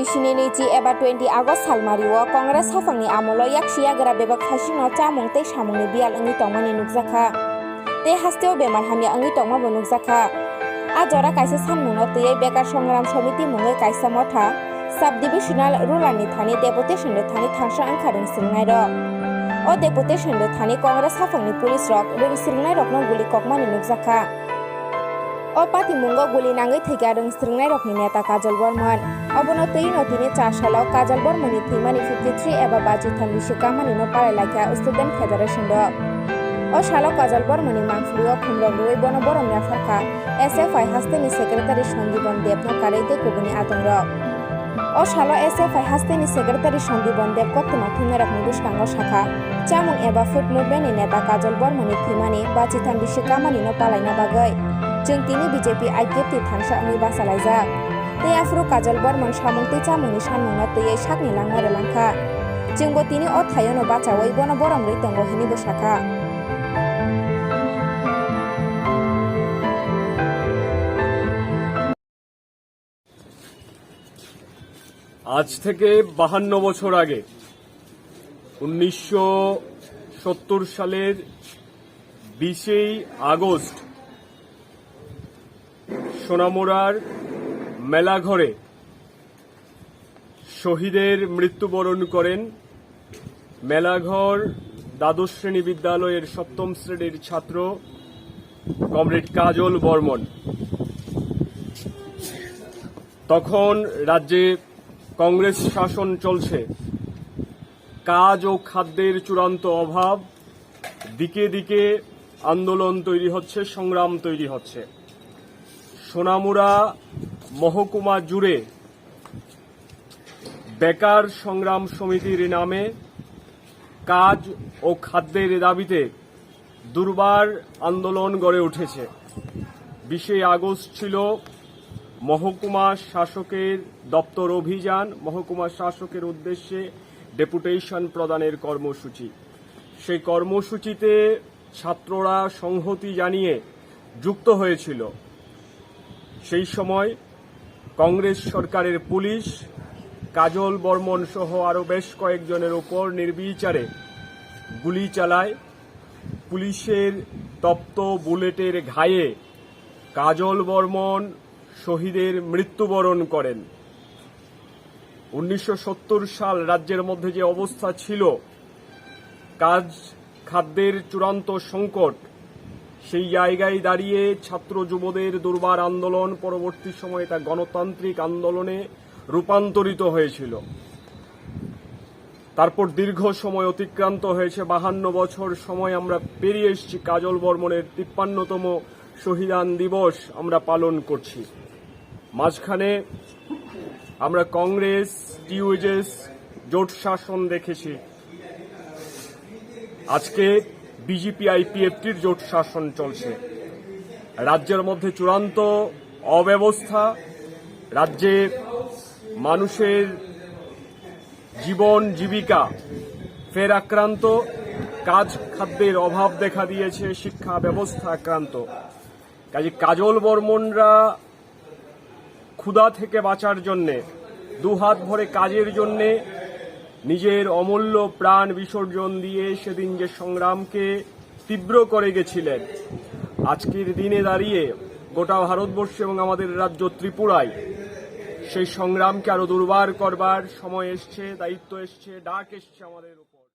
bisini neichi eba 20 August salmario Congress hafangni amolo yakshi yagra bebak phasino chamung tei samungni bial angi tongmani nukjakha tei hasteo bemar hamya angi tongmabo nukjakha a jora kaisa sanmungno tei bekar songram samiti mungai kaisa motha sub divisional rural ni thani deputation re thani thangsa angkhareng sringnai ro o deputation re thani Congress hafangni police rok ring sringnai rokno guli kokmani nukjakha o pati mungo guli nangai thega rong sringnai rokni neta Kajol Bormon abono tei notini 4 salo Kajol Bormoni thimani 53 eba baji thambi shikamani no parai lakha student federation do o salo Kajol Bormoni mangflio khumrok roi bono boromya farkha SFI hasteni secretary Sandibon Dev no karete kubuni atong ro o salo SFI hasteni secretary Sandibon Dev koktoma thimna rokni buskango shakha chamung eba food movement ni neta Kajol Bormoni thimani baji thambi shikamani no palaina bagai जों तिनी BJP आइकेपि थांसा अंगै बासालायजाक तै आफरो Kajol Bormon samung tei chamungni sanmungno tei sakni langmare langkha जोंबो तिनी o thayono bachawai bono borom rei tongo hini bosakha আজ থেকে 52 বছর আগে 1970 সালের 20 আগস্ট সোনামুড়ার মেলাঘরে শহীদের মৃত্যুবরণ করেন মেলাঘর দ্বাদশ শ্রেণী বিদ্যালয়ের 7ম শ্রেণীর ছাত্র কমরেড কাজল বর্মন। তখন রাজ্যে কংগ্রেস শাসন চলছে, কাজ ও খাদ্যের চূড়ান্ত অভাব, দিকে দিকে আন্দোলন তৈরি হচ্ছে, সংগ্রাম তৈরি হচ্ছে। সোনামুড়া মহকুমা জুড়ে বেকার সংগ্রাম সমিতির নামে কাজ ও খাদ্যের দাবিতে দুর্বার আন্দোলন গড়ে উঠেছে। 20 আগস্ট ছিল মহকুমা শাসকের দপ্তর অভিযান, মহকুমা শাসকের উদ্দেশ্যে ডেপুটেশন প্রদানের কর্মসূচি। সেই কর্মসূচিতে ছাত্ররা সংহতি জানিয়ে যুক্ত হয়েছিল। সেই সময় কংগ্রেস সরকারের পুলিশ কাজল বর্মন সহ আরও বেশ কয়েকজনের উপর নির্বিচারে গুলি চালায়। পুলিশের তপ্ত বুলেটের ঘায়ে কাজল বর্মন শহীদের মৃত্যুবরণ করেন। 1970 সাল রাজ্যের মধ্যে যে অবস্থা ছিল, খাদ্যের চূড়ান্ত সংকট, সেই জায়গায় দাঁড়িয়ে ছাত্র যুবদের দুর্বার আন্দোলন পরবর্তী সময়ে তা গণতান্ত্রিক আন্দোলনে রূপান্তরিত হয়েছিল। তারপর দীর্ঘ সময় অতিক্রান্ত হয়েছে, 52 বছর সময় আমরা পেরিয়ে এসেছি। কাজল বর্মনের 53তম শহীদান দিবস আমরা পালন করছি। মাঝখানে আমরা কংগ্রেস টিউজেস জোট শাসন দেখেছি, আজকে বিজেপি আইপিএফটির জোট শাসন চলছে। রাজ্যের মধ্যে চূড়ান্ত অব্যবস্থা, রাজ্যে মানুষের জীবন জীবিকা ফের আক্রান্ত, কাজ খাদ্যের অভাব দেখা দিয়েছে, শিক্ষা ব্যবস্থা আক্রান্ত। কাজে কাজল বর্মনরা ক্ষুধা থেকে বাঁচার জন্যে, দুহাত ভরে কাজের জন্যে নিজের অমূল্য প্রাণ বিসর্জন দিয়ে সেদিন যে সংগ্রামকে তীব্র করে গেছিলেন, আজকের দিনে দাঁড়িয়ে গোটা ভারতবর্ষে এবং আমাদের রাজ্য ত্রিপুরায় সেই সংগ্রামকে আরো দুর্বার করবার সময় এসছে, দায়িত্ব এসছে, ডাক এসছে আমাদের।